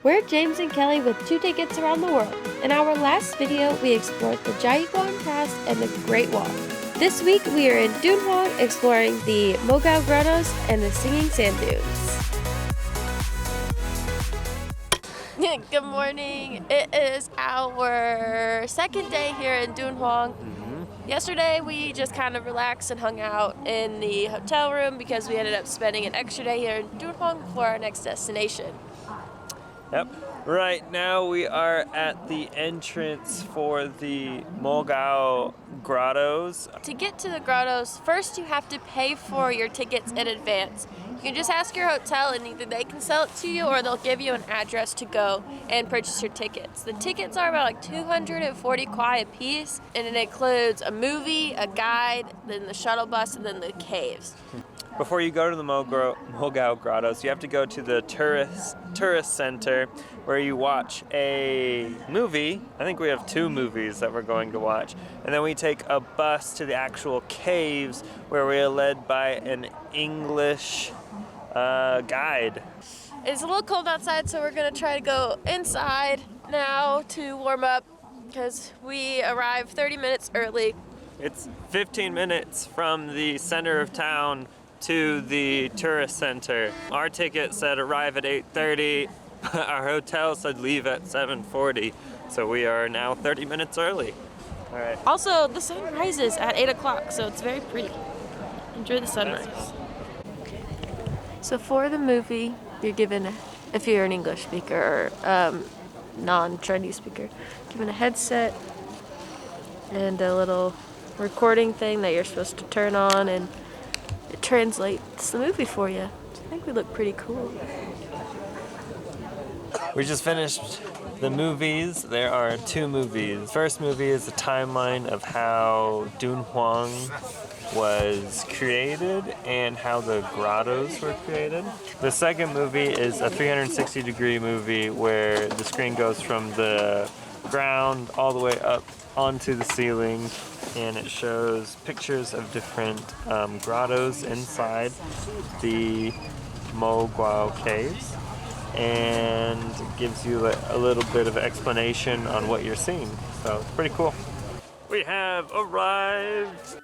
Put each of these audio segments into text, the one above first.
We're James and Kelly with 2 tickets around the world. In our last video, we explored the Dunhuang Pass and the Great Wall. This week, we are in Dunhuang exploring the Mogao Grottos and the Singing Sand Dunes. Good morning. It is our second day here in Dunhuang. Yesterday, we just kind of relaxed and hung out in the hotel room because we ended up spending an extra day here in Dunhuang for our next destination. Yep. Right now we are at the entrance for the Mogao Grottos. To get to the grottos, first you have to pay for your tickets in advance. You can just ask your hotel and either they can sell it to you or they'll give you an address to go and purchase your tickets. The tickets are about like 240 kwai a piece, and it includes a movie, a guide, then the shuttle bus, and then the caves. Before you go to the Mogao Grottos, you have to go to the tourist center where you watch a movie. I think we have 2 movies that we're going to watch. And then we take a bus to the actual caves where we are led by an English guide. It's a little cold outside, so we're going to try to go inside now to warm up because we arrived 30 minutes early. It's 15 minutes from the center of town to the tourist center. Our ticket said arrive at 8:30. Our hotel said leave at 7:40. So we are now 30 minutes early. All right. Also, the sun rises at 8 o'clock, so it's very pretty. Enjoy the sunrise. So for the movie, you're given, if you're an English speaker or non-Chinese speaker, given a headset and a little recording thing that you're supposed to turn on, and it translates the movie for you. I think we look pretty cool. We just finished the movies. There are 2 movies. First movie is a timeline of how Dunhuang was created and how the grottos were created. The second movie is a 360-degree movie where the screen goes from the ground all the way up onto the ceiling, and it shows pictures of different grottos inside the Mogao caves and gives you a little bit of explanation on what you're seeing. So it's pretty cool. We have arrived.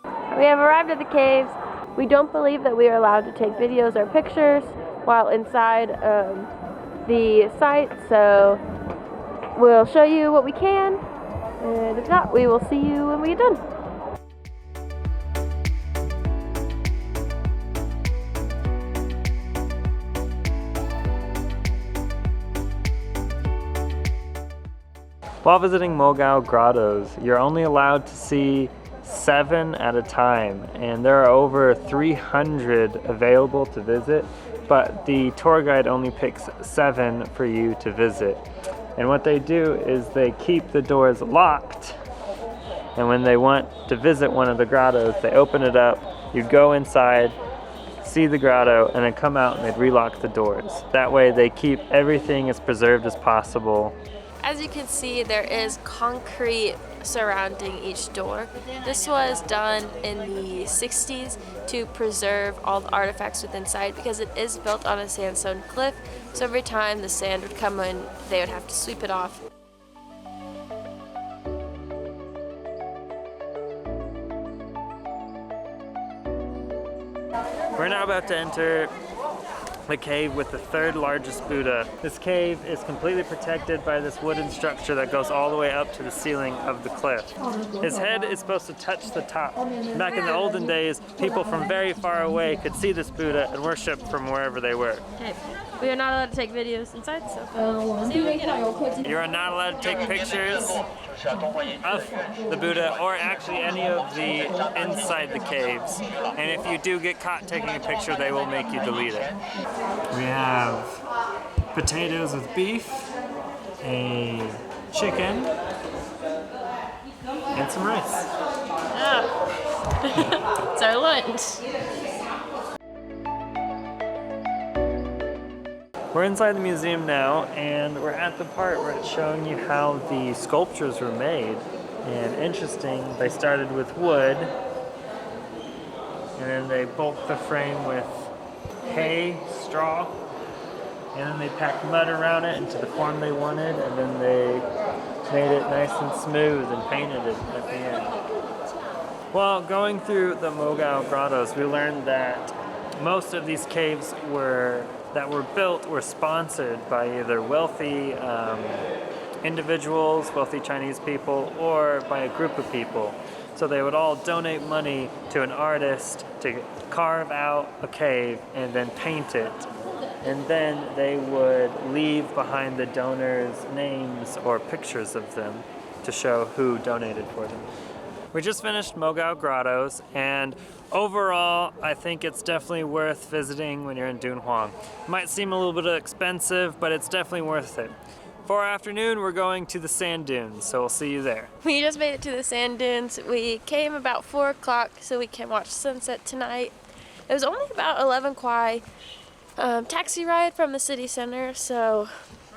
We have arrived at the caves. We don't believe that we are allowed to take videos or pictures while inside the site, so we'll show you what we can, and if not, we will see you when we get done. While visiting Mogao Grottos, you're only allowed to see 7 at a time, and there are over 300 available to visit, but the tour guide only picks 7 for you to visit. And what they do is they keep the doors locked, and when they want to visit one of the grottos, they open it up, you go inside, see the grotto, and then come out and they'd relock the doors. That way they keep everything as preserved as possible. As you can see, there is concrete surrounding each door. This was done in the 60s to preserve all the artifacts within inside because it is built on a sandstone cliff, so every time the sand would come in, they would have to sweep it off. We're now about to enter the cave with the 3rd largest Buddha. This cave is completely protected by this wooden structure that goes all the way up to the ceiling of the cliff. His head is supposed to touch the top. Back in the olden days, people from very far away could see this Buddha and worship from wherever they were. Okay, we are not allowed to take videos inside, so see you when we get out. You are not allowed to take pictures of the Buddha or actually any of the inside the caves. And if you do get caught taking a picture, they will make you delete it. We have potatoes with beef, a chicken, and some rice. Yeah. It's our lunch. We're inside the museum now, and we're at the part where it's showing you how the sculptures were made. And interesting, they started with wood, and then they bulk the frame with hay, straw, and then they packed mud around it into the form they wanted, and then they made it nice and smooth and painted it at the end. Well, going through the Mogao Grottos, we learned that most of these caves that were built were sponsored by either wealthy individuals, wealthy Chinese people, or by a group of people. So they would all donate money to an artist to carve out a cave and then paint it. And then they would leave behind the donors' names or pictures of them to show who donated for them. We just finished Mogao Grottos, and overall, I think it's definitely worth visiting when you're in Dunhuang. It might seem a little bit expensive, but it's definitely worth it. For our afternoon, we're going to the sand dunes, so we'll see you there. We just made it to the sand dunes. We came about 4 o'clock so we can watch sunset tonight. It was only about 11 kwai taxi ride from the city center, so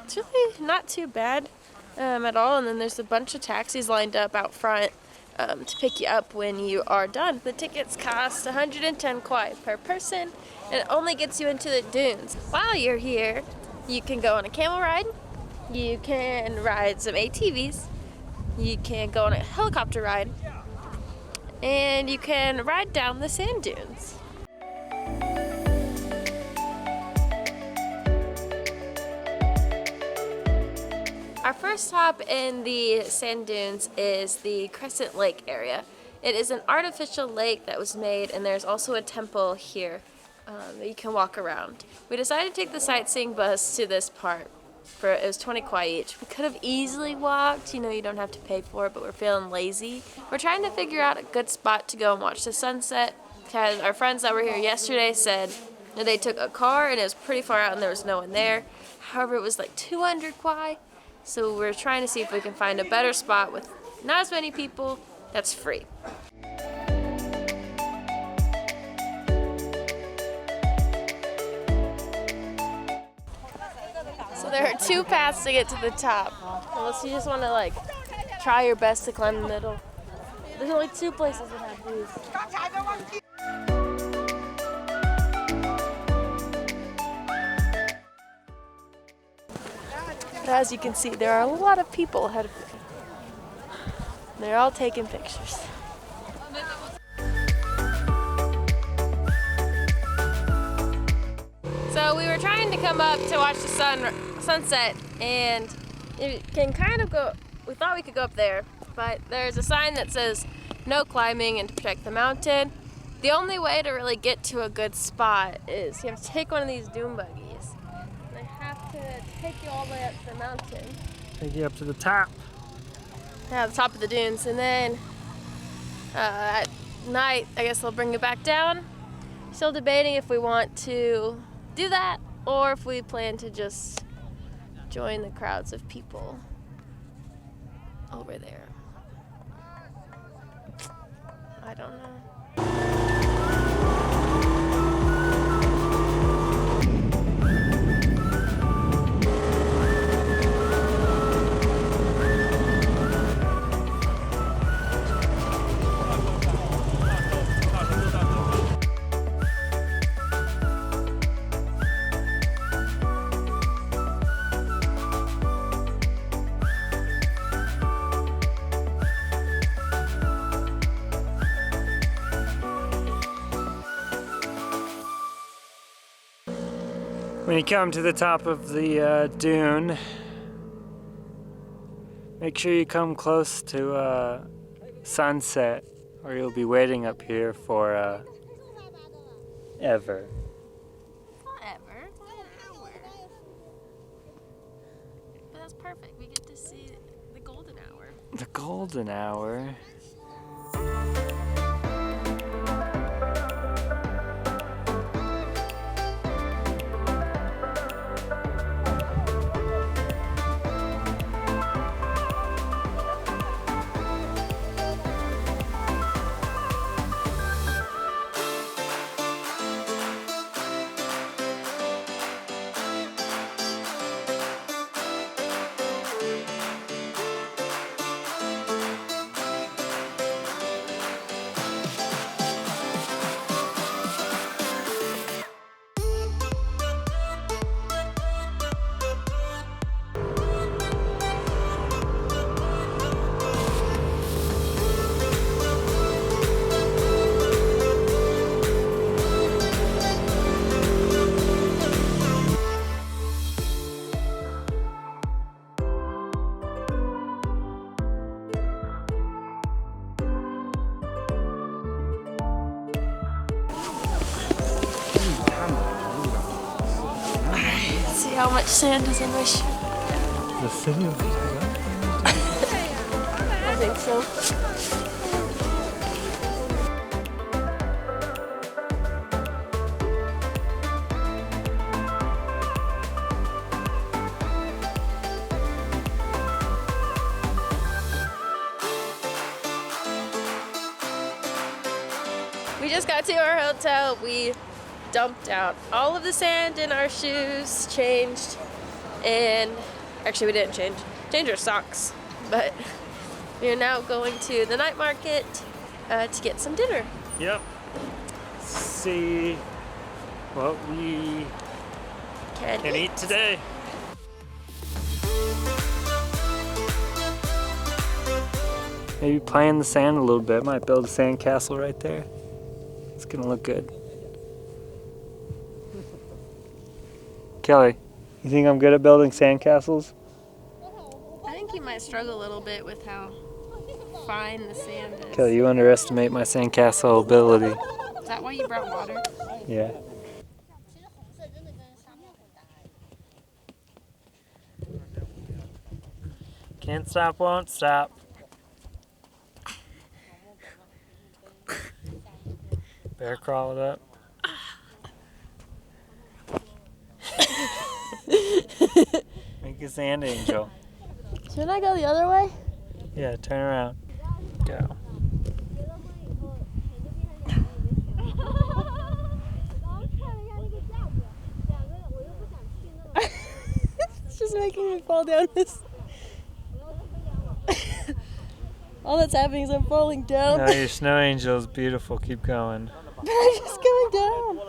it's really not too bad at all. And then there's a bunch of taxis lined up out front to pick you up when you are done. The tickets cost 110 kwai per person, and it only gets you into the dunes. While you're here, you can go on a camel ride, you can ride some ATVs, you can go on a helicopter ride, and you can ride down the sand dunes. Our first stop in the sand dunes is the Crescent Lake area. It is an artificial lake that was made, and there's also a temple here that you can walk around. We decided to take the sightseeing bus to this part. It was 20 kwai each. We could have easily walked, you don't have to pay for it, but we're feeling lazy. We're trying to figure out a good spot to go and watch the sunset, because our friends that were here yesterday said that they took a car and it was pretty far out and there was no one there. However, it was like 200 kwai. So we're trying to see if we can find a better spot with not as many people that's free. So there are 2 paths to get to the top, unless you just want to try your best to climb the middle. There's only 2 places that have views. As you can see, there are a lot of people ahead of me. They're all taking pictures. So we were trying to come up to watch the sunset, and it can kind of go, we thought we could go up there, but there's a sign that says no climbing and to protect the mountain. The only way to really get to a good spot is you have to take one of these dune buggies. They have to take you all the way up to the mountain. Take you up to the top. Yeah, the top of the dunes, and then at night, I guess they'll bring you back down. Still debating if we want to do that or if we plan to just join the crowds of people over there. I don't know. When you come to the top of the dune, make sure you come close to sunset, or you'll be waiting up here for ever. Forever. It's only an hour. But that's perfect. We get to see the golden hour. The golden hour. Let's see how much sand is in my shoe. The city of I think so. We just got to our hotel. We dumped out all of the sand in our shoes, changed, and actually we didn't change our socks, but we are now going to the night market to get some dinner. Yep. See what we can eat today. Maybe play in the sand a little bit. Might build a sand castle right there. It's gonna look good. Kelly, you think I'm good at building sand castles? I think you might struggle a little bit with how fine the sand is. Kelly, you underestimate my sandcastle ability. Is that why you brought water? Yeah. Can't stop, won't stop. Bear crawled up. Make a sand angel. Shouldn't I go the other way? Yeah, turn around. Go. It's just making me fall down this. All that's happening is I'm falling down. No, your snow angel is beautiful. Keep going. But I'm just going down.